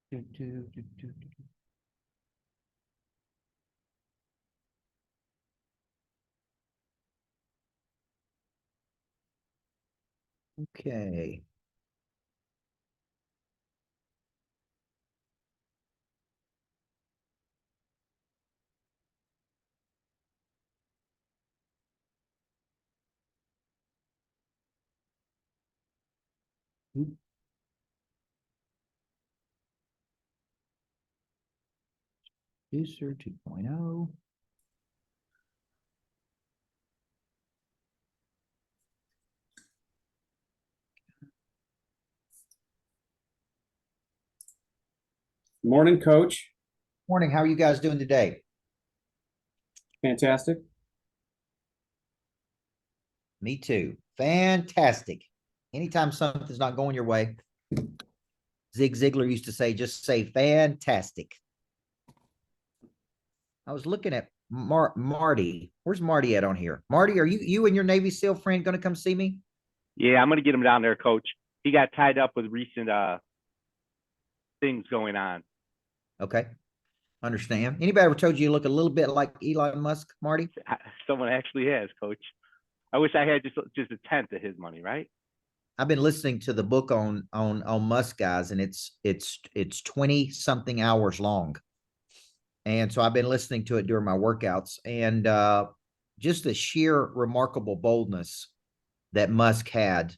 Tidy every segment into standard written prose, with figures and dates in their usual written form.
Do, do, do, do, do. Okay. Oop. User 2.0. Morning, Coach. Morning. How are you guys doing today? Fantastic. Me too. Fantastic. Anytime something's not going your way, Zig Ziglar used to say, just say fantastic. I was looking at Marty. Where's Marty at on here? Marty, are you and your Navy SEAL friend going to come see me? Yeah, I'm gonna get him down there, Coach. He got tied up with recent things going on. Okay. Understand. Anybody ever told you you look a little bit like Elon Musk, Marty? Someone actually has, Coach. I wish I had just a tenth of his money, right? I've been listening to the book on Musk, guys, and it's 20 something hours long. And so I've been listening to it during my workouts, and just the sheer remarkable boldness that Musk had.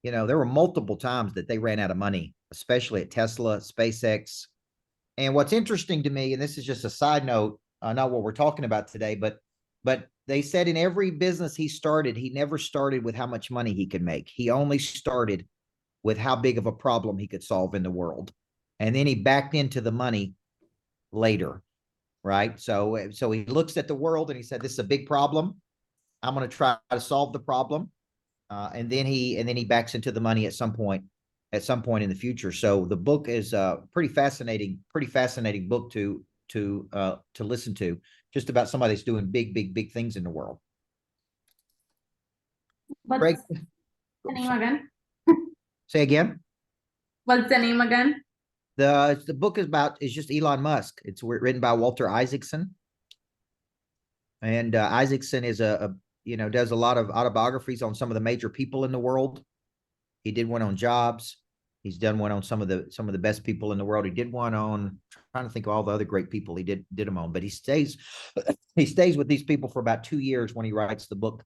You know, there were multiple times that they ran out of money, especially at Tesla, SpaceX. And what's interesting to me, and this is just a side note, not what we're talking about today, but they said in every business he started, he never started with how much money he could make. He only started with how big of a problem he could solve in the world. And then he backed into the money later, right? So he looks at the world and he said, this is a big problem. I'm going to try to solve the problem. And then he backs into the money at some point in the future. So the book is a pretty fascinating book to listen to, just about somebody that's doing big things in the world. Greg, What's the name again? say again. What's the name again? The book is just Elon Musk. It's written by Walter Isaacson, and Isaacson is does a lot of autobiographies on some of the major people in the world. He did one on Jobs. He's done one on some of the best people in the world. He did one on, trying to think of all the other great people he did them on. But he stays with these people for about 2 years when he writes the book.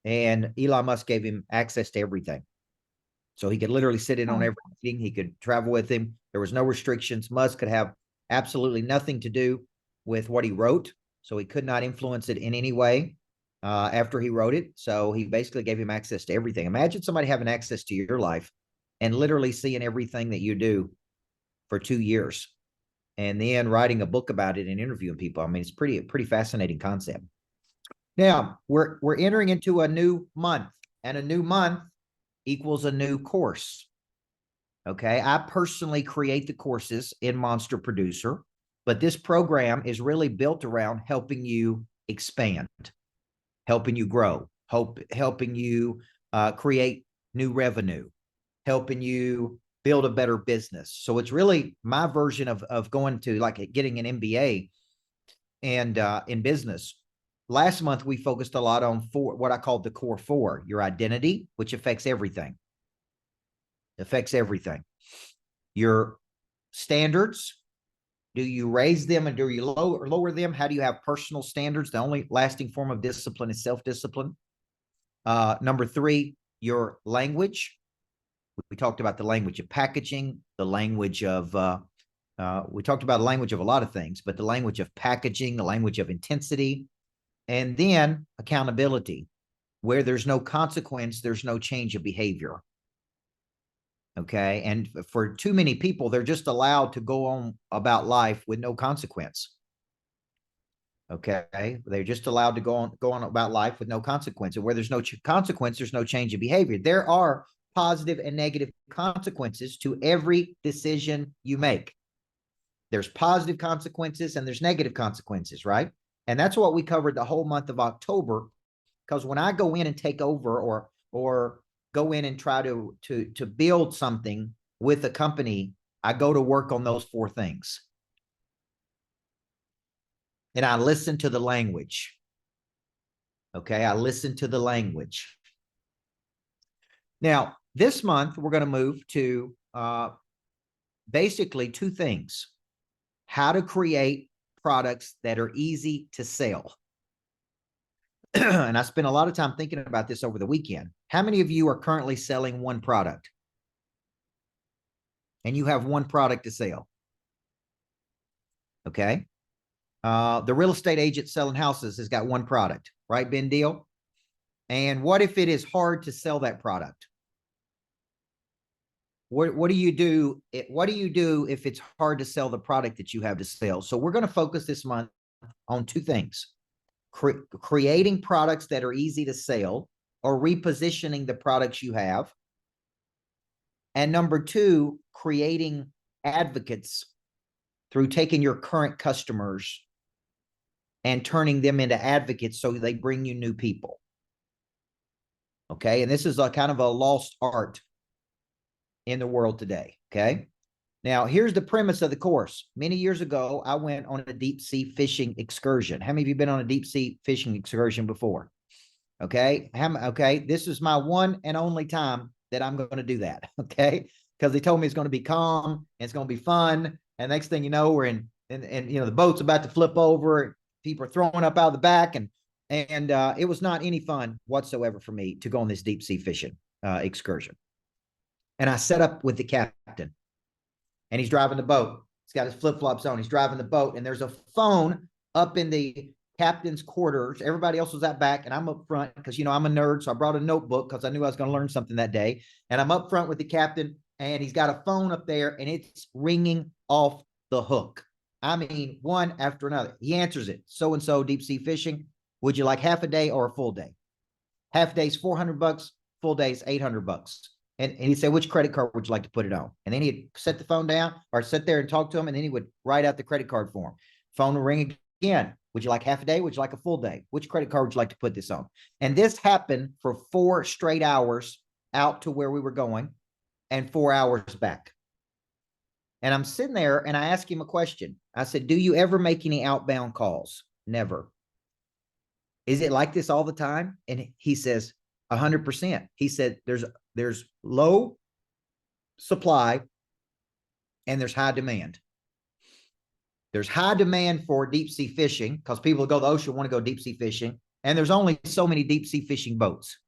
And Elon Musk gave him access to everything, so he could literally sit in on every meeting. He could travel with him. There was no restrictions. Musk could have absolutely nothing to do with what he wrote, so he could not influence it in any way after he wrote it. So he basically gave him access to everything. Imagine somebody having access to your life and literally seeing everything that you do for 2 years, and then writing a book about it and interviewing people. I mean, it's pretty fascinating concept. Now we're entering into a new month, and a new month equals a new course. Okay. I personally create the courses in Monster Producer, but this program is really built around helping you expand, helping you grow, helping you create new revenue, helping you build a better business. So it's really my version of going to like getting an MBA and in business. Last month, we focused a lot on what I called the core four, your identity, which affects everything. Your standards, do you raise them and do you lower them? How do you have personal standards? The only lasting form of discipline is self-discipline. Number three, your language. We talked about the language of packaging, the language of, we talked about the language of a lot of things, but the language of packaging, the language of intensity, and then accountability. Where there's no consequence, there's no change of behavior. Okay. And for too many people, they're just allowed to go on about life with no consequence. Okay. They're just allowed to go on about life with no consequence. And where there's no consequence, there's no change of behavior. There are positive and negative consequences to every decision you make. There's positive consequences and there's negative consequences, right? And that's what we covered the whole month of October. Because when I go in and take over or go in and try to build something with a company, I go to work on those 4 things. And I listen to the language. Okay, I listen to the language. Now, this month, we're going to move to basically 2 things. How to create products that are easy to sell. And I spent a lot of time thinking about this over the weekend. How many of you are currently selling one product? And you have one product to sell. Okay. The real estate agent selling houses has got one product, right, Ben Deal? And what if it is hard to sell that product? What do you do? What do you do if it's hard to sell the product that you have to sell? So we're going to focus this month on 2 things. Creating products that are easy to sell, or repositioning the products you have. And number 2, creating advocates through taking your current customers and turning them into advocates so they bring you new people. Okay. And this is a kind of a lost art in the world today. Okay. Now, here's the premise of the course. Many years ago, I went on a deep sea fishing excursion. How many of you been on a deep sea fishing excursion before? Okay. Okay. This is my one and only time that I'm going to do that. Okay. Because they told me it's going to be calm and it's going to be fun. And next thing you know, we're in, and you know, the boat's about to flip over. People are throwing up out of the back. And it was not any fun whatsoever for me to go on this deep sea fishing excursion. And I set up with the captain. And he's driving the boat. He's got his flip-flops on. He's driving the boat. And there's a phone up in the captain's quarters. Everybody else was out back. And I'm up front because, you know, I'm a nerd. So I brought a notebook because I knew I was going to learn something that day. And I'm up front with the captain. And he's got a phone up there. And it's ringing off the hook. I mean, one after another. He answers it. So-and-so deep sea fishing. Would you like half a day or a full day? Half day's $400. Full day's $800. And he'd say, which credit card would you like to put it on? And then he'd set the phone down or sit there and talk to him. And then he would write out the credit card for him. Phone would ring again. Would you like half a day? Would you like a full day? Which credit card would you like to put this on? And this happened for 4 straight hours out to where we were going and 4 hours back. And I'm sitting there and I asked him a question. I said, do you ever make any outbound calls? Never. Is it like this all the time? And he says, 100%. He said, there's low supply and there's high demand. There's high demand for deep sea fishing because people go to the ocean want to go deep sea fishing. And there's only so many deep sea fishing boats.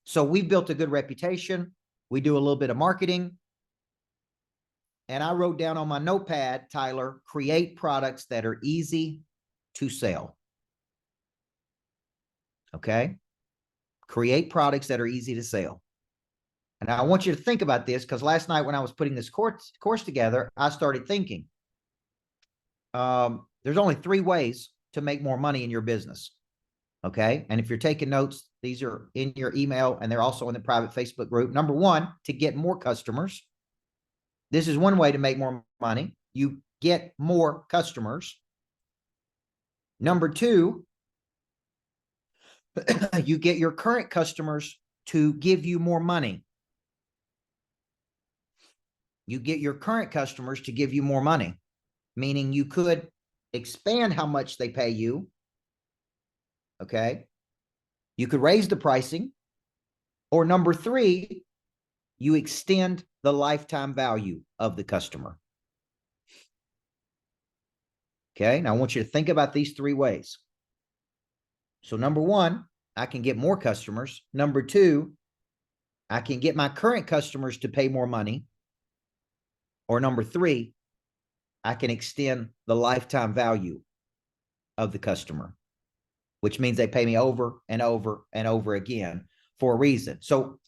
So we built a good reputation. We do a little bit of marketing. And I wrote down on my notepad, Tyler, create products that are easy to sell. Okay. Create products that are easy to sell. And I want you to think about this because last night when I was putting this course together, I started thinking, there's only 3 ways to make more money in your business. Okay. And if you're taking notes, these are in your email and they're also in the private Facebook group. Number 1, to get more customers. This is one way to make more money. You get more customers. Number 2, you get your current customers to give you more money. You get your current customers to give you more money, meaning you could expand how much they pay you. Okay. You could raise the pricing. Or number 3, you extend the lifetime value of the customer. Okay. Now I want you to think about these 3 ways. So number 1, I can get more customers. Number 2, I can get my current customers to pay more money. Or number 3, I can extend the lifetime value of the customer, which means they pay me over and over and over again for a reason. So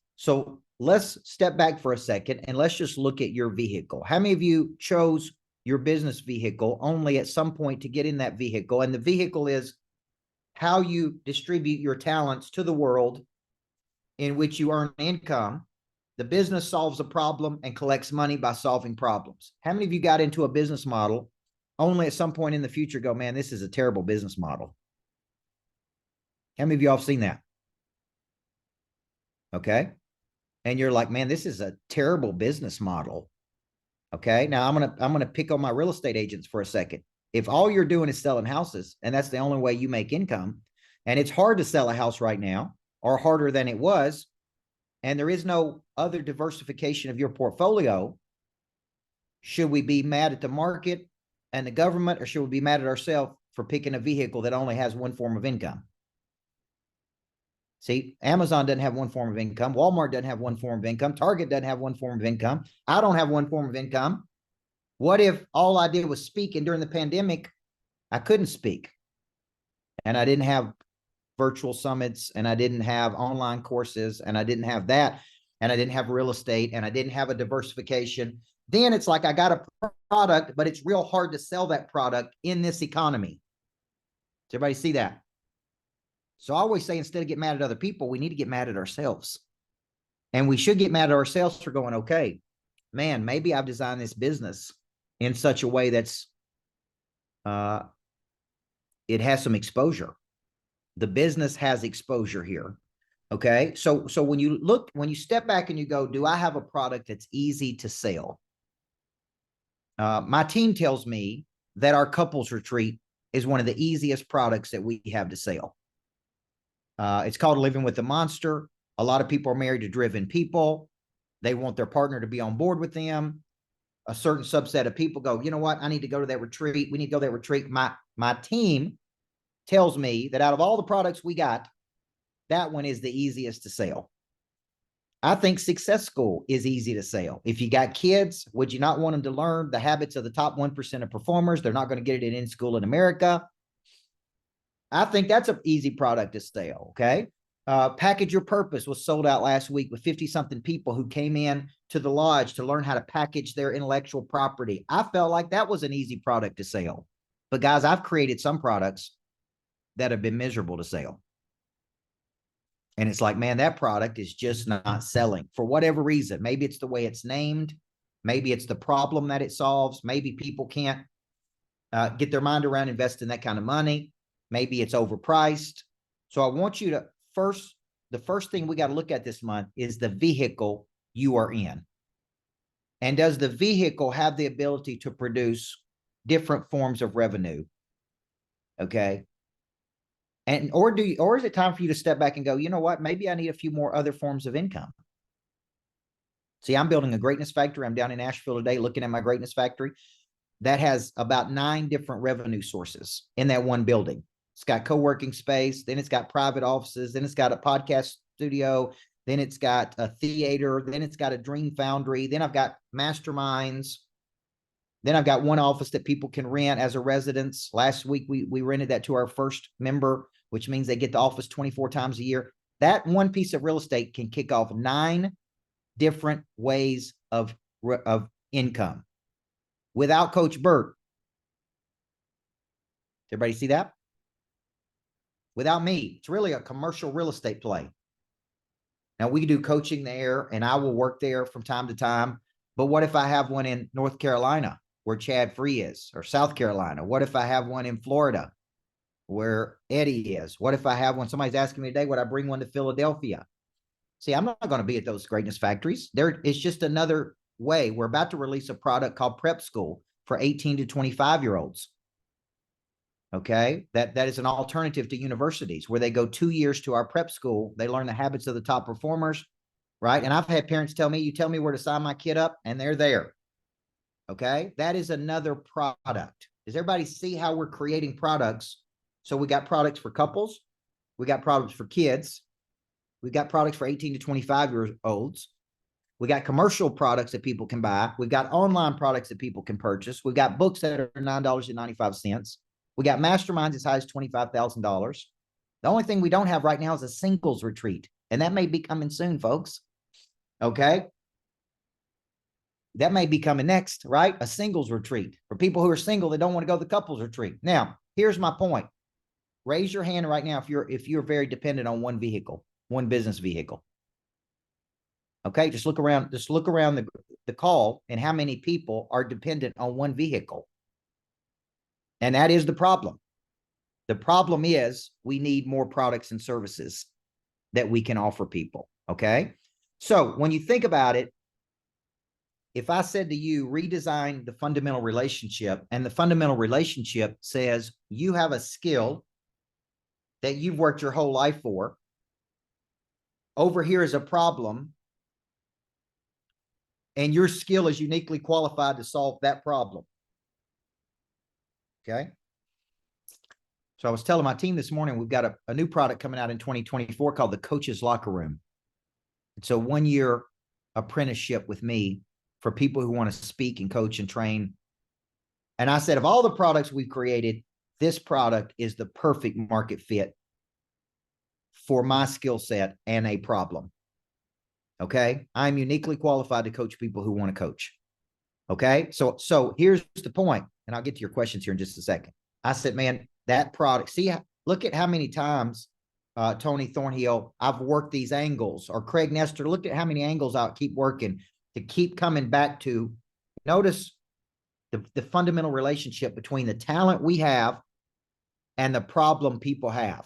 let's step back for a second and let's just look at your vehicle. How many of you chose your business vehicle only at some point to get in that vehicle? And the vehicle is how you distribute your talents to the world in which you earn income. The business solves a problem and collects money by solving problems. How many of you got into a business model only at some point in the future go, man, this is a terrible business model? How many of y'all have seen that? Okay. And you're like, man, this is a terrible business model. Okay. Now I'm going to pick on my real estate agents for a second. If all you're doing is selling houses and that's the only way you make income, and it's hard to sell a house right now, or harder than it was, and there is no other diversification of your portfolio, should we be mad at the market and the government, or should we be mad at ourselves for picking a vehicle that only has one form of income? See, Amazon doesn't have one form of income. Walmart doesn't have one form of income. Target doesn't have one form of income. I don't have one form of income. What if all I did was speak, and during the pandemic, I couldn't speak, and I didn't have virtual summits, and I didn't have online courses, and I didn't have that, and I didn't have real estate, and I didn't have a diversification? Then it's like I got a product, but it's real hard to sell that product in this economy. Does everybody see that? So I always say, instead of get mad at other people, we need to get mad at ourselves. And we should get mad at ourselves for going, okay, man, maybe I've designed this business in such a way that's, it has some exposure. The business has exposure here. Okay. So when you step back and you go, do I have a product that's easy to sell? My team tells me that our couples retreat is one of the easiest products that we have to sell. It's called Living with the Monster. A lot of people are married to driven people. They want their partner to be on board with them. A certain subset of people go, you know what? I need to go to that retreat. We need to go to that retreat. My team tells me that out of all the products we got, that one is the easiest to sell. I think Success School is easy to sell. If you got kids, would you not want them to learn the habits of the top 1% of performers? They're not going to get it in school in America. I think that's an easy product to sell. Okay. Package Your Purpose was sold out last week with 50-something people who came in to the lodge to learn how to package their intellectual property. I felt like that was an easy product to sell. But guys, I've created some products that have been miserable to sell. And it's like, man, that product is just not selling for whatever reason. Maybe it's the way it's named. Maybe it's the problem that it solves. Maybe people can't get their mind around investing that kind of money. Maybe it's overpriced. So I want you to the first thing we got to look at this month is the vehicle you are in. And does the vehicle have the ability to produce different forms of revenue? Okay. And or is it time for you to step back and go, you know what? Maybe I need a few more other forms of income. See, I'm building a greatness factory. I'm down in Asheville today looking at my greatness factory that has about 9 different revenue sources in that one building. It's got co-working space, then it's got private offices, then it's got a podcast studio, then it's got a theater, then it's got a dream foundry, then I've got masterminds, then I've got one office that people can rent as a residence. Last week, we rented that to our first member, which means they get the office 24 times a year. That one piece of real estate can kick off 9 different ways of income without Coach Burt. Everybody see that? Without me, it's really a commercial real estate play. Now we do coaching there and I will work there from time to time. But what if I have one in North Carolina where Chad Free is, or South Carolina? What if I have one in Florida where Eddie is? What if I have one? Somebody's asking me today, would I bring one to Philadelphia? See, I'm not going to be at those greatness factories. It's just another way. We're about to release a product called Prep School for 18 to 25-year-olds. Okay, that is an alternative to universities where they go 2 years to our prep school. They learn the habits of the top performers, right? And I've had parents tell me, you tell me where to sign my kid up, and they're there. Okay, that is another product. Does everybody see how we're creating products? So we got products for couples. We got products for kids. We got products for 18 to 25-year-olds. We got commercial products that people can buy. We've got online products that people can purchase. We've got books that are $9.95. We got masterminds as high as $25,000. The only thing we don't have right now is a singles retreat. And that may be coming soon, folks. Okay. That may be coming next, right? A singles retreat for people who are single that don't want to go to the couples retreat. Now, here's my point. Raise your hand right now if you're very dependent on one vehicle, one business vehicle. Okay, just look around the call and how many people are dependent on one vehicle. And that is the problem. The problem is we need more products and services that we can offer people. Okay. So when you think about it, if I said to you, redesign the fundamental relationship, and the fundamental relationship says you have a skill that you've worked your whole life for. Over here is a problem, and your skill is uniquely qualified to solve that problem. Okay. So I was telling my team this morning, we've got a new product coming out in 2024 called the Coach's Locker Room. It's a 1-year apprenticeship with me for people who want to speak and coach and train. And I said, of all the products we've created, this product is the perfect market fit for my skill set and a problem. Okay. I'm uniquely qualified to coach people who want to coach. Okay. So here's the point, and I'll get to your questions here in just a second. I said, man, that product, see, look at how many times, Tony Thornhill, I've worked these angles, or Craig Nestor, look at how many angles I'll keep working to keep coming back to. Notice the fundamental relationship between the talent we have and the problem people have,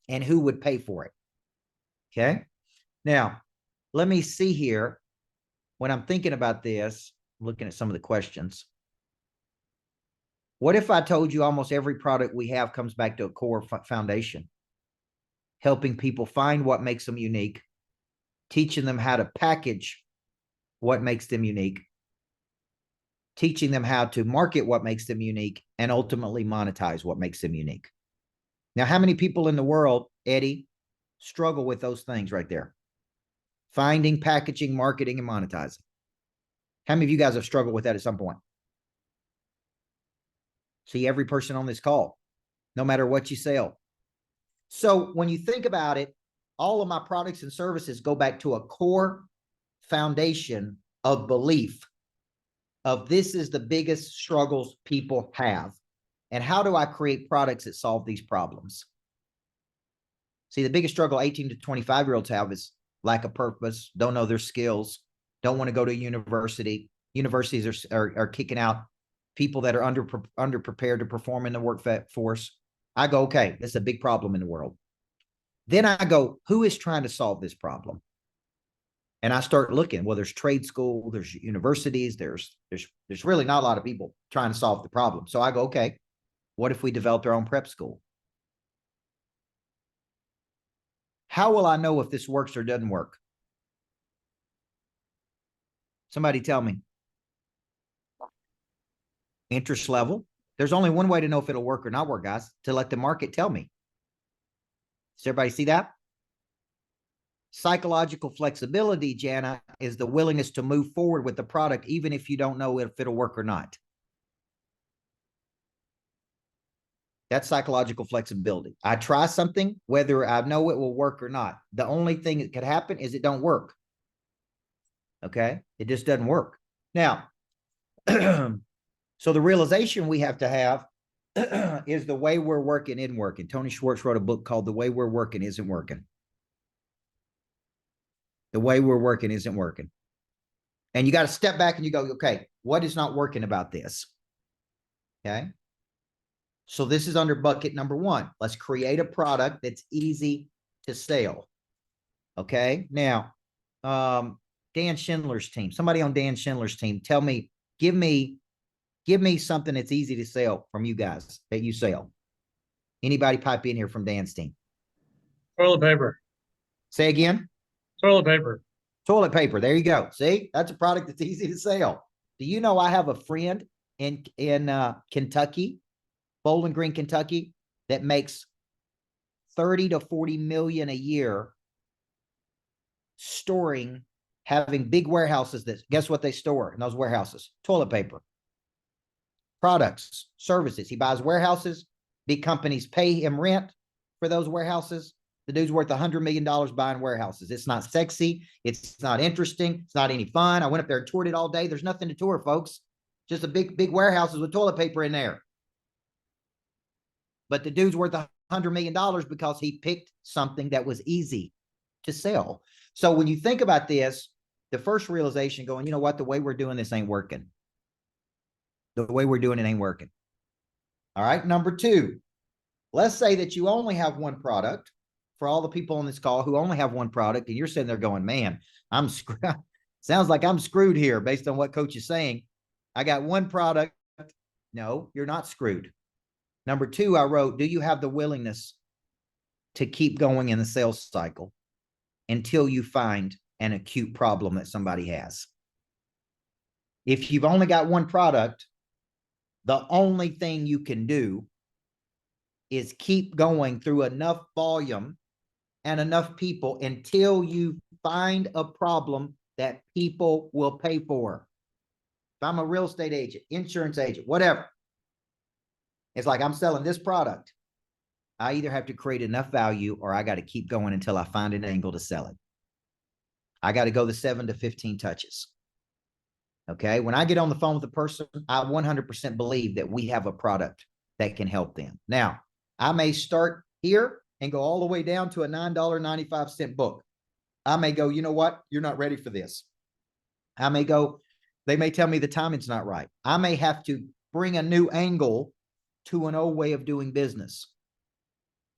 and who would pay for it. Okay. Now, let me see here. When I'm thinking about this, looking at some of the questions. What if I told you almost every product we have comes back to a core foundation, helping people find what makes them unique, teaching them how to package what makes them unique, teaching them how to market what makes them unique, and ultimately monetize what makes them unique. Now, how many people in the world, Eddie, struggle with those things right there? Finding, packaging, marketing, and monetizing. How many of you guys have struggled with that at some point? See, every person on this call, no matter what you sell. So when you think about it, all of my products and services go back to a core foundation of belief of this is the biggest struggles people have. And how do I create products that solve these problems? See, the biggest struggle 18 to 25-year-olds have is lack of purpose, don't know their skills, don't want to go to university. Universities are kicking out people that are underprepared to perform in the workforce. I go, okay, that's a big problem in the world. Then I go, who is trying to solve this problem? And I start looking, well, there's trade school, there's universities, there's really not a lot of people trying to solve the problem. So I go, okay, what if we developed our own prep school? How will I know if this works or doesn't work? Somebody tell me. Interest level. There's only one way to know if it'll work or not work, guys, to let the market tell me. Does everybody see that? Psychological flexibility, Jana, is the willingness to move forward with the product, even if you don't know if it'll work or not. That's psychological flexibility. I try something, whether I know it will work or not. The only thing that could happen is it don't work. Okay? It just doesn't work. Now, so the realization we have to have is the way we're working isn't working. Tony Schwartz wrote a book called The Way We're Working Isn't Working. The way we're working isn't working. And you got to step back and you go, okay, what is not working about this? Okay. So this is under bucket number 1. Let's create a product that's easy to sell. Okay. Now, Dan Schindler's team, somebody on Dan Schindler's team, tell me, give me something that's easy to sell from you guys that you sell. Anybody pipe in here from Dan's team? Toilet paper. Say again. Toilet paper. Toilet paper. There you go. See, that's a product that's easy to sell. Do you know I have a friend in Kentucky, Bowling Green, Kentucky, that makes 30 to 40 million a year storing, having big warehouses that, guess what they store in those warehouses? Toilet paper. Products, services. He buys warehouses. Big companies pay him rent for those warehouses. The dude's worth $100 million buying warehouses. It's not sexy. It's not interesting. It's not any fun. I went up there and toured it all day. There's nothing to tour, folks. Just a big warehouses with toilet paper in there. But the dude's worth $100 million because he picked something that was easy to sell. So when you think about this, the first realization going, you know what? The way we're doing this ain't working. The way we're doing it ain't working. All right. Number 2, let's say that you only have one product. For all the people on this call who only have one product, and you're sitting there going, man, I'm screwed. Sounds like I'm screwed here based on what coach is saying. I got one product. No, you're not screwed. Number two, I wrote, do you have the willingness to keep going in the sales cycle until you find an acute problem that somebody has? If you've only got one product, the only thing you can do is keep going through enough volume and enough people until you find a problem that people will pay for. If I'm a real estate agent, insurance agent, whatever, it's like I'm selling this product. I either have to create enough value or I got to keep going until I find an angle to sell it. I got to go the 7 to 15 touches. Okay. When I get on the phone with a person, I 100% believe that we have a product that can help them. Now, I may start here and go all the way down to a $9.95 book. I may go, you know what? You're not ready for this. I may go, they may tell me the timing's not right. I may have to bring a new angle to an old way of doing business.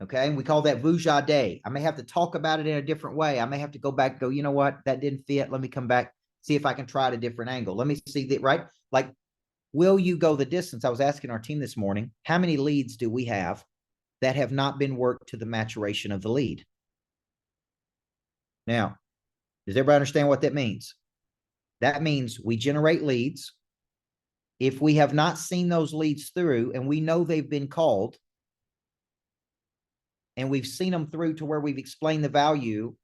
Okay. And we call that vuja day. I may have to talk about it in a different way. I may have to go back and go, you know what? That didn't fit. Let me come back, see if I can try it a different angle. Let me see that, right? Like, will you go the distance? I was asking our team this morning, how many leads do we have that have not been worked to the maturation of the lead? Now, does everybody understand what that means? That means we generate leads. If we have not seen those leads through and we know they've been called and we've seen them through to where we've explained the value,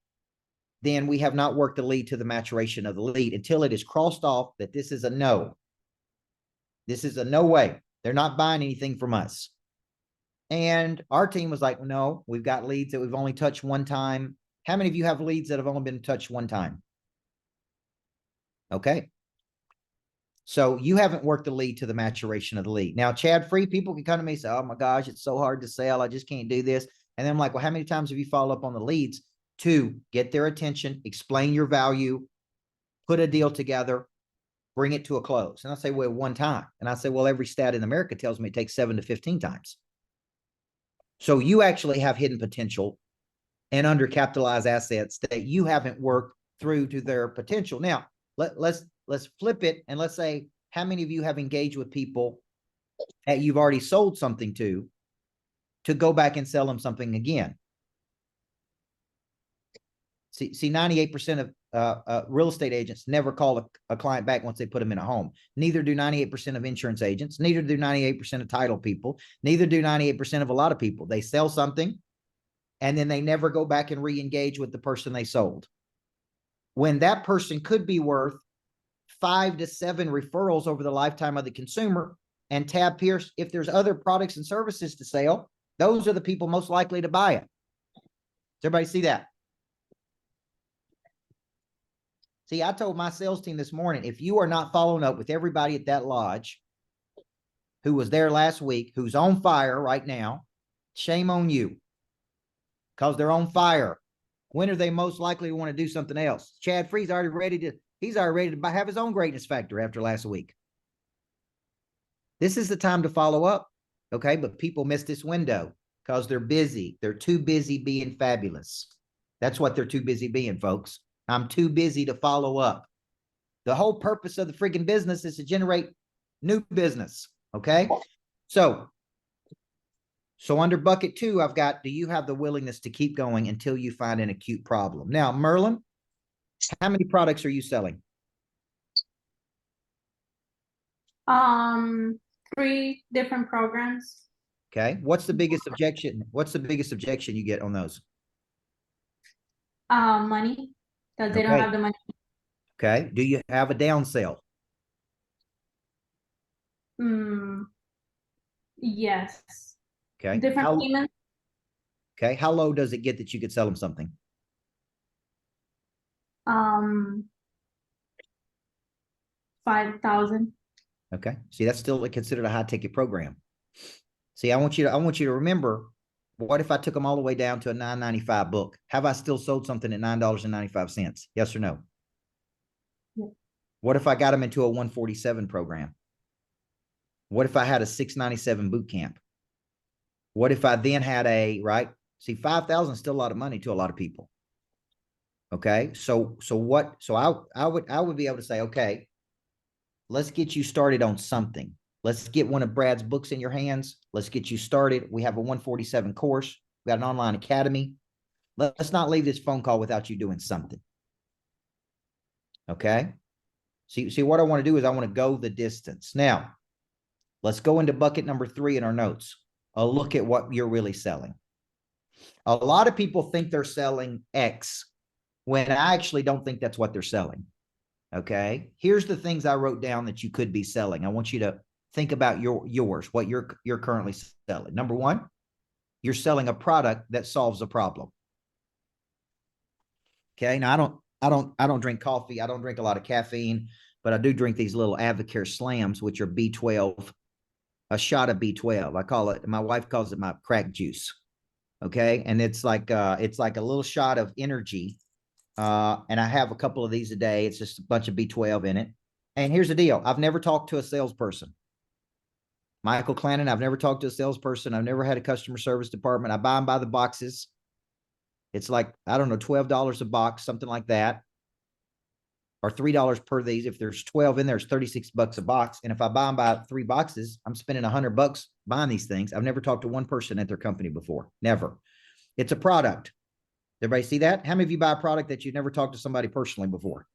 then we have not worked the lead to the maturation of the lead until it is crossed off that this is a no. This is a no way. They're not buying anything from us. And our team was like, no, we've got leads that we've only touched one time. How many of you have leads that have only been touched one time? Okay. So you haven't worked the lead to the maturation of the lead. Now, Chad Free, people can come to me and say, oh my gosh, it's so hard to sell. I just can't do this. And then I'm like, well, how many times have you followed up on the leads to get their attention, explain your value, put a deal together, bring it to a close? And I say, well, one time. And I say, well, every stat in America tells me it takes 7 to 15 times. So you actually have hidden potential and undercapitalized assets that you haven't worked through to their potential. Now, let's flip it and let's say, how many of you have engaged with people that you've already sold something to go back and sell them something again? See, 98% of real estate agents never call a client back once they put them in a home. Neither do 98% of insurance agents. Neither do 98% of title people. Neither do 98% of a lot of people. They sell something and then they never go back and re-engage with the person they sold. When that person could be worth 5 to 7 referrals over the lifetime of the consumer. And Tab Pierce, if there's other products and services to sell, those are the people most likely to buy it. Does everybody see that? See, I told my sales team this morning, if you are not following up with everybody at that lodge who was there last week, who's on fire right now, shame on you, because they're on fire. When are they most likely to want to do something else? Chad Free's already ready to, he's already ready to have his own greatness factor after last week. This is the time to follow up. Okay. But people miss this window because they're busy. They're too busy being fabulous. That's what they're too busy being, folks. I'm too busy to follow up. The whole purpose of the freaking business is to generate new business. Okay. So under bucket 2, I've got, do you have the willingness to keep going until you find an acute problem? Now, Merlin, how many products are you selling? 3 different programs. Okay. What's the biggest objection? What's the biggest objection you get on those? Money, because they don't Okay. have the money. Okay. Do you have a down sell? Yes. Okay. Different payments. Okay. How low does it get that you could sell them something? 5,000. Okay. See, that's still considered a high ticket program. See, I want you to remember, what if I took them all the way down to a $9.95 book? Have I still sold something at $9.95? Yes or no? Yeah. What if I got them into a 147 program? What if I had a 697 boot camp? What if I then had a, right? See, 5,000 is still a lot of money to a lot of people. Okay. Okay, so I would be able to say, okay, let's get you started on something. Let's get one of Brad's books in your hands. Let's get you started. We have a 147 course. We got an online academy. Let's not leave this phone call without you doing something. Okay. See what I want to do is I want to go the distance. Now, let's go into bucket number 3 in our notes. A look at what you're really selling. A lot of people think they're selling X when I actually don't think that's what they're selling. Okay. Here's the things I wrote down that you could be selling. I want you to think about yours, what you're currently selling. Number 1, you're selling a product that solves a problem. Okay. Now I don't drink coffee. I don't drink a lot of caffeine, but I do drink these little Advocare Slams, which are B12, a shot of B12. I call it, my wife calls it my crack juice. Okay. And it's like a little shot of energy. And I have a couple of these a day. It's just a bunch of B12 in it. And here's the deal. I've never talked to a salesperson. Michael Clannon, I've never talked to a salesperson. I've never had a customer service department. I buy them by the boxes. It's like, I don't know, $12 a box, something like that. Or $3 per these. If there's 12 in there, it's 36 bucks a box. And if I buy them by 3 boxes, I'm spending $100 buying these things. I've never talked to one person at their company before. Never. It's a product. Everybody see that? How many of you buy a product that you've never talked to somebody personally before?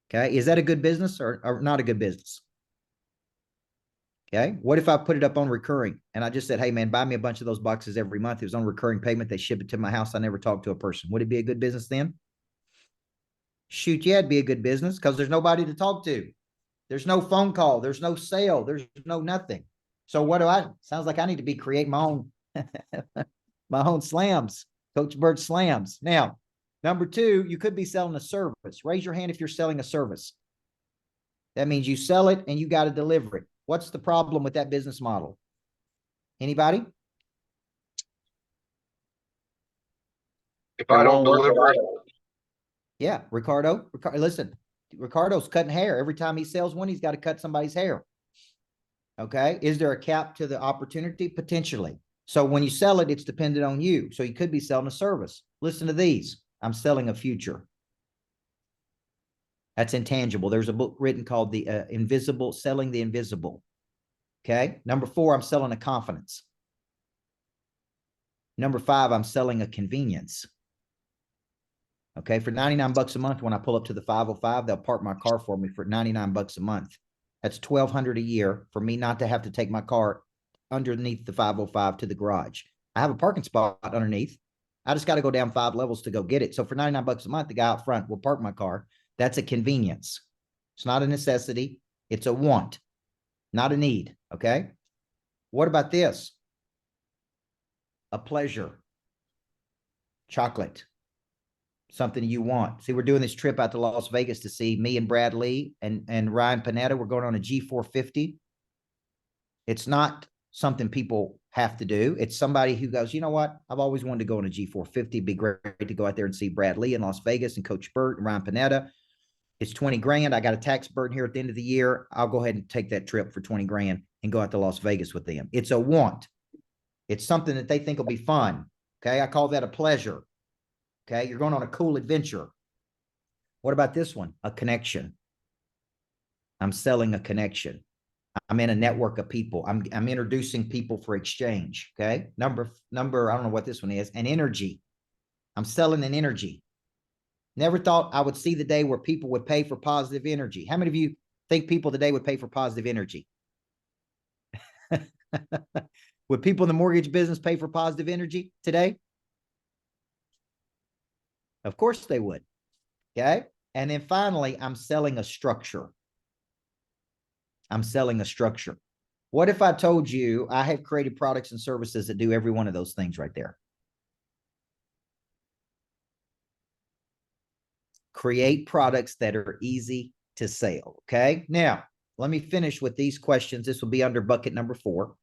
Okay. Is that a good business or not a good business? Okay. What if I put it up on recurring and I just said, hey man, buy me a bunch of those boxes every month. It was on recurring payment. They ship it to my house. I never talked to a person. Would it be a good business then? Shoot, yeah, it'd be a good business because there's nobody to talk to. There's no phone call. There's no sale. There's no nothing. So what do I, sounds like I need to be create my own, my own slams, Coach Bird slams. Now, number 2, you could be selling a service. Raise your hand if you're selling a service. That means you sell it and you got to deliver it. What's the problem with that business model? Anybody? If I don't deliver it, Yeah, Ricardo, listen, Ricardo's cutting hair. Every time he sells one, he's got to cut somebody's hair. Okay. Is there a cap to the opportunity? Potentially. So when you sell it, it's dependent on you. So you could be selling a service. Listen to these. I'm selling a future. That's intangible. There's a book written called The Invisible, Selling the Invisible. Okay. Number 4, I'm selling a confidence. Number 5, I'm selling a convenience. Okay. For 99 bucks a month, when I pull up to the 505, they'll park my car for me for 99 bucks a month. That's $1,200 a year for me not to have to take my car underneath the 505 to the garage. I have a parking spot underneath. I just got to go down 5 levels to go get it. So for 99 bucks a month, the guy out front will park my car. That's a convenience. It's not a necessity. It's a want, not a need. Okay. What about this? A pleasure. Chocolate. Something you want. See, we're doing this trip out to Las Vegas to see me and Brad Lee and Ryan Panetta. We're going on a G450. It's not something people have to do. It's somebody who goes, you know what? I've always wanted to go on a G450. It'd be great to go out there and see Brad Lee in Las Vegas and Coach Burt and Ryan Panetta. It's 20 grand. I got a tax burden here at the end of the year. I'll go ahead and take that trip for 20 grand and go out to Las Vegas with them. It's a want. It's something that they think will be fun. Okay. I call that a pleasure. Okay. You're going on a cool adventure. What about this one? A connection. I'm selling a connection. I'm in a network of people. I'm introducing people for exchange. Okay. Number, I don't know what this one is. An energy. I'm selling an energy. Never thought I would see the day where people would pay for positive energy. How many of you think people today would pay for positive energy? Would people in the mortgage business pay for positive energy today? Of course they would. Okay. And then finally, I'm selling a structure. I'm selling a structure. What if I told you I have created products and services that do every one of those things right there? Create products that are easy to sell. Okay. Now, let me finish with these questions. This will be under bucket number 4.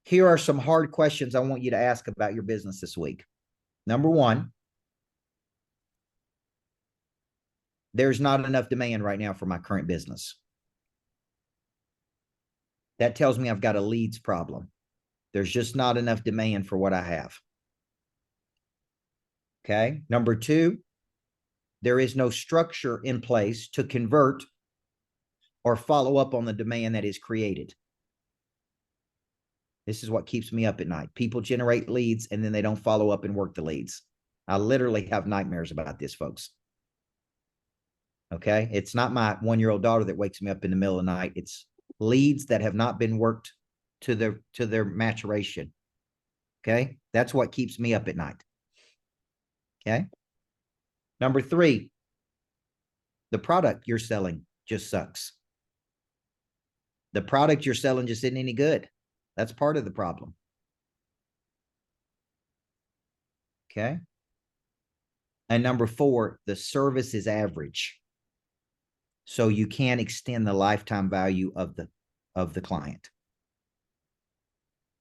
Here are some hard questions I want you to ask about your business this week. Number 1, there's not enough demand right now for my current business. That tells me I've got a leads problem. There's just not enough demand for what I have. Okay. Number two, there is no structure in place to convert or follow up on the demand that is created. This is what keeps me up at night. People generate leads and then they don't follow up and work the leads. I literally have nightmares about this, folks. Okay. It's not my 1-year-old daughter that wakes me up in the middle of the night. It's leads that have not been worked to their maturation. Okay. That's what keeps me up at night. Okay. Number three, the product you're selling just sucks. The product you're selling just isn't any good. That's part of the problem. Okay. And number four, the service is average. So you can't extend the lifetime value of the client.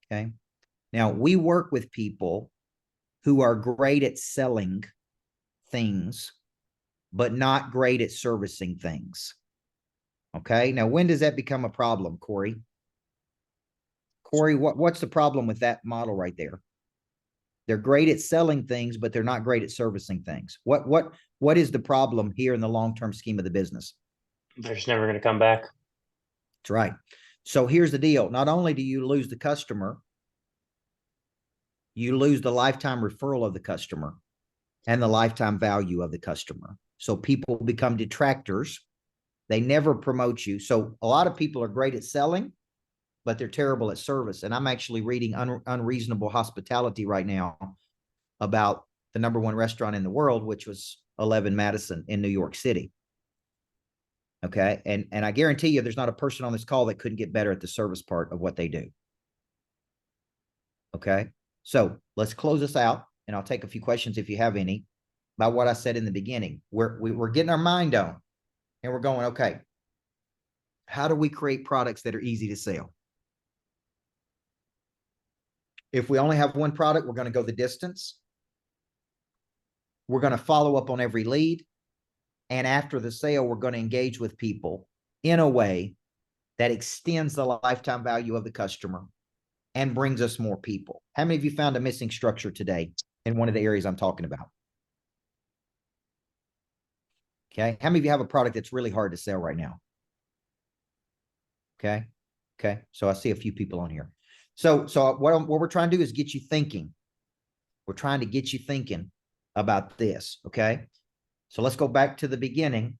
Okay. Now we work with people who are great at selling things, but not great at servicing things. Okay. Now, when does that become a problem, Corey? Corey, what's the problem with that model right there? They're great at selling things, but they're not great at servicing things. What is the problem here in the long-term scheme of the business? They're just never going to come back. That's right. So here's the deal. Not only do you lose the customer, you lose the lifetime referral of the customer and the lifetime value of the customer. So people become detractors. They never promote you. So a lot of people are great at selling, but they're terrible at service. And I'm actually reading Unreasonable Hospitality right now about the #1 restaurant in the world, which was 11 Madison in New York City. Okay. And I guarantee you there's not a person on this call that couldn't get better at the service part of what they do. Okay. So let's close this out and I'll take a few questions if you have any about what I said in the beginning. We're getting our mind on and we're going, okay, how do we create products that are easy to sell? If we only have one product, we're going to go the distance. We're going to follow up on every lead. And after the sale, we're going to engage with people in a way that extends the lifetime value of the customer and brings us more people. How many of you found a missing structure today in one of the areas I'm talking about? Okay. How many of you have a product that's really hard to sell right now? Okay. Okay. So I see a few people on here. So what we're trying to do is get you thinking. We're trying to get you thinking about this. Okay. So let's go back to the beginning.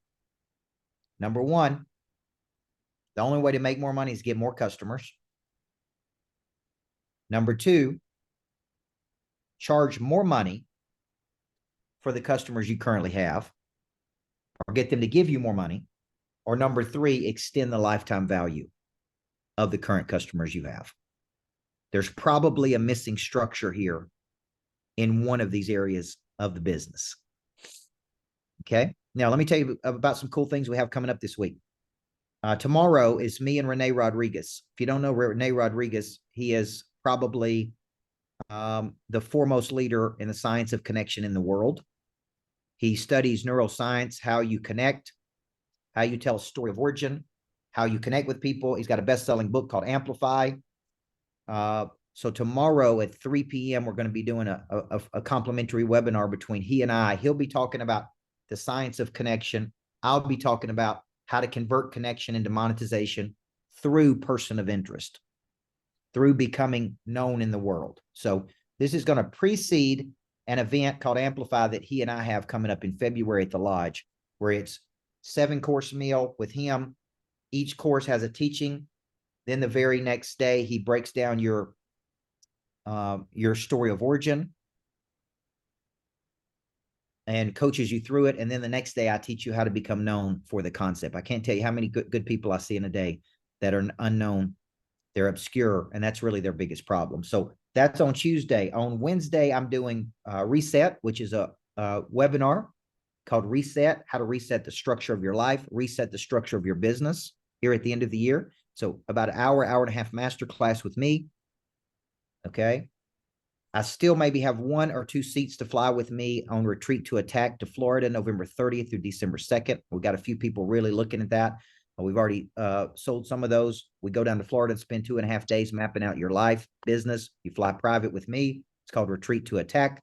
Number one, the only way to make more money is get more customers. Number two, charge more money for the customers you currently have, or get them to give you more money. Or number three, extend the lifetime value of the current customers you have. There's probably a missing structure here in one of these areas of the business. Okay. Now, let me tell you about some cool things we have coming up this week. Tomorrow is me and Rene Rodriguez. If you don't know Rene Rodriguez, he is probably the foremost leader in the science of connection in the world. He studies neuroscience, how you connect, how you tell a story of origin, how you connect with people. He's got a best-selling book called Amplify. So tomorrow at 3 p.m., we're going to be doing a complimentary webinar between he and I. He'll be talking about the science of connection. I'll be talking about how to convert connection into monetization through person of interest, through becoming known in the world. So this is going to precede an event called Amplify that he and I have coming up in February at the Lodge, where it's 7-course meal with him. Each course has a teaching. Then the very next day, he breaks down your story of origin and coaches you through it. And then the next day, I teach you how to become known for the concept. I can't tell you how many good people I see in a day that are unknown. They're obscure, and that's really their biggest problem. So that's on Tuesday. On Wednesday, I'm doing Reset, which is a webinar called Reset, how to reset the structure of your life, reset the structure of your business here at the end of the year. So about an hour and a half masterclass with me. Okay. I still maybe have 1 or 2 seats to fly with me on Retreat to Attack to Florida, November 30th through December 2nd. We've got a few people really looking at that. We've already sold some of those. We go down to Florida and spend 2.5 days mapping out your life, business. You fly private with me. It's called Retreat to Attack.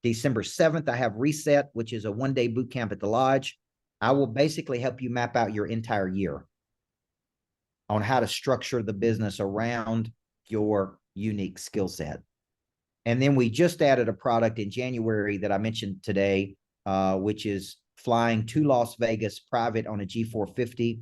December 7th, I have Reset, which is a one-day boot camp at the lodge. I will basically help you map out your entire year on how to structure the business around your unique skill set. And then we just added a product in January that I mentioned today, which is flying to Las Vegas private on a G450.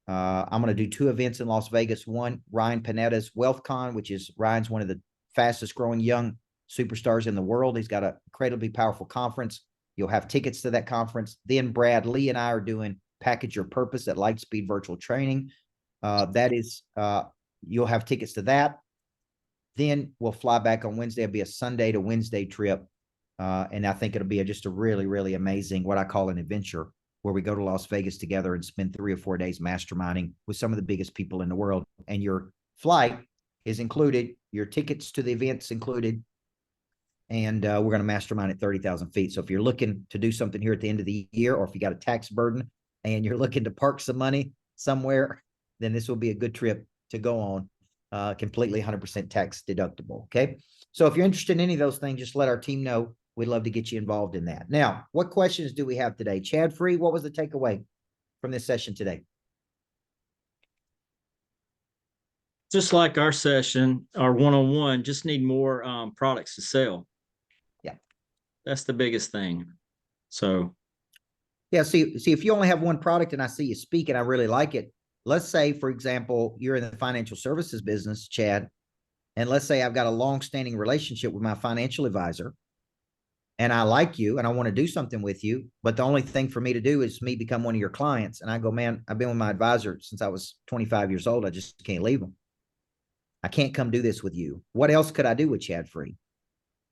I'm going to do 2 events in Las Vegas. One, Ryan Panetta's WealthCon, which is Ryan's one of the fastest growing young superstars in the world. He's got an incredibly powerful conference. You'll have tickets to that conference. Then Brad Lee and I are doing Package Your Purpose at Lightspeed Virtual Training. That is, you'll have tickets to that. Then we'll fly back on Wednesday. It'll be a Sunday to Wednesday trip. And I think it'll be just a really, really amazing, what I call an adventure, where we go to Las Vegas together and spend 3 or 4 days masterminding with some of the biggest people in the world. And your flight is included, your tickets to the events included. And we're going to mastermind at 30,000 feet. So if you're looking to do something here at the end of the year, or if you got a tax burden and you're looking to park some money somewhere, then this will be a good trip to go on, completely 100% tax deductible. Okay. So if you're interested in any of those things, just let our team know. We'd love to get you involved in that. Now, what questions do we have today? Chad Free, what was the takeaway from this session today? Just like our session, our one-on-one, just need more products to sell. Yeah. That's the biggest thing. So. Yeah. See, if you only have one product and I see you speak and I really like it, let's say, for example, you're in the financial services business, Chad, and let's say I've got a long-standing relationship with my financial advisor, and I like you and I want to do something with you, but the only thing for me to do is me become one of your clients. And I go, man, I've been with my advisor since I was 25 years old. I just can't leave him. I can't come do this with you. What else could I do with Chad Free?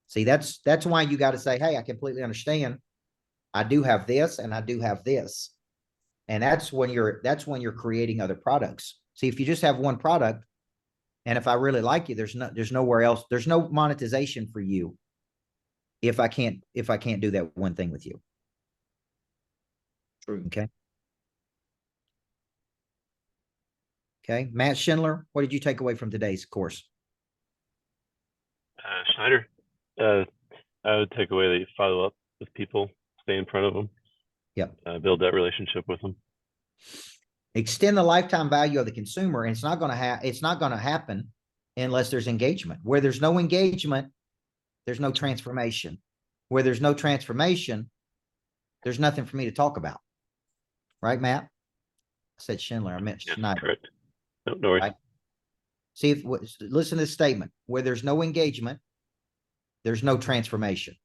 See, that's why you got to say, hey, I completely understand. I do have this and I do have this. And that's when you're creating other products. See, if you just have one product, and if I really like you, there's nowhere else, there's no monetization for you if I can't do that one thing with you. True. Okay. Okay. Matt Schindler, what did you take away from today's course? Schneider, I would take away that you follow up with people, stay in front of them. Yep. Build that relationship with them. Extend the lifetime value of the consumer, and it's not going to happen unless there's engagement. Where there's no engagement, there's no transformation. Where there's no transformation, there's nothing for me to talk about. Right, Matt? I said Schindler. I meant Schneider. Correct. No worries. Right? See, listen to this statement. Where there's no engagement, there's no transformation.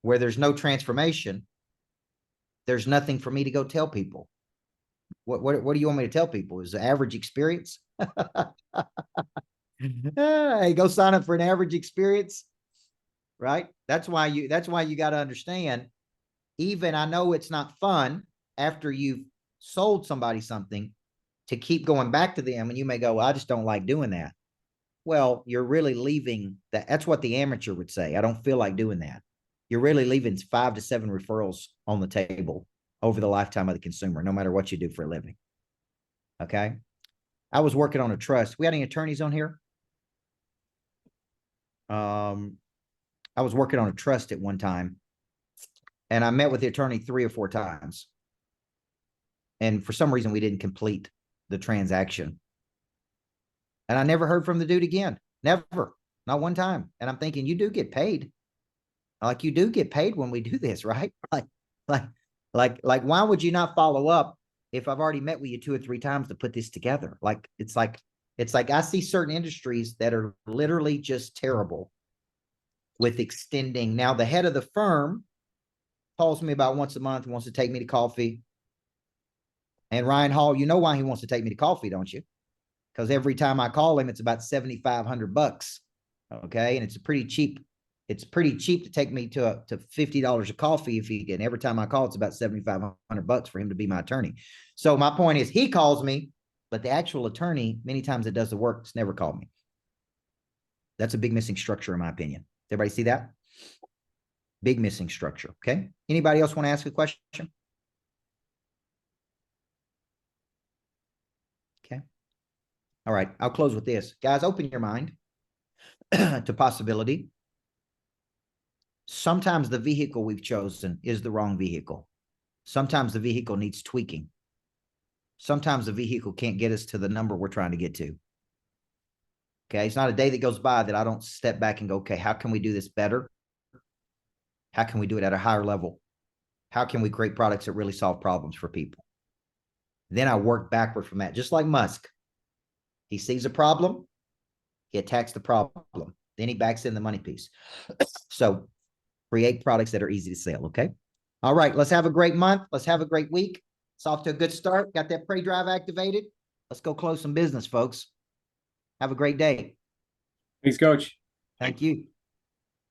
Where there's no transformation, there's nothing for me to go tell people. What do you want me to tell people? Is the average experience? Hey, go sign up for an average experience, right? That's why you got to understand. Even I know it's not fun after you've sold somebody something to keep going back to them, and you may go, well, I just don't like doing that. Well, you're really leaving that. That's what the amateur would say. I don't feel like doing that. You're really leaving 5 to 7 referrals on the table over the lifetime of the consumer, no matter what you do for a living. Okay. I was working on a trust. We had any attorneys on here? I was working on a trust at one time, and I met with the attorney 3 or 4 times. And for some reason, we didn't complete the transaction. And I never heard from the dude again. Never. Not one time. And I'm thinking, you do get paid. Like, you do get paid when we do this, right? Like, why would you not follow up if I've already met with you 2 or 3 times to put this together? It's like I see certain industries that are literally just terrible with extending. Now, the head of the firm calls me about once a month and wants to take me to coffee. And Ryan Hall, you know why he wants to take me to coffee, don't you? Because every time I call him, it's about $7,500. Okay. And it's pretty cheap to take me to $50 a coffee if he can. Every time I call, it's about $7,500 for him to be my attorney. So my point is, he calls me, but the actual attorney, many times that does the work, has never called me. That's a big missing structure, in my opinion. Everybody see that? Big missing structure. Okay. Anybody else want to ask a question? Okay. All right. I'll close with this. Guys, open your mind to possibility. Sometimes the vehicle we've chosen is the wrong vehicle. Sometimes the vehicle needs tweaking. Sometimes the vehicle can't get us to the number we're trying to get to. Okay, it's not a day that goes by that I don't step back and go, okay, how can we do this better? How can we do it at a higher level? How can we create products that really solve problems for people? Then I work backward from that, just like Musk. He sees a problem, he attacks the problem, then he backs in the money piece. So create products that are easy to sell, okay? All right, let's have a great month. Let's have a great week. It's off to a good start. Got that Prey Drive activated. Let's go close some business, folks. Have a great day. Thanks, Coach. Thank you.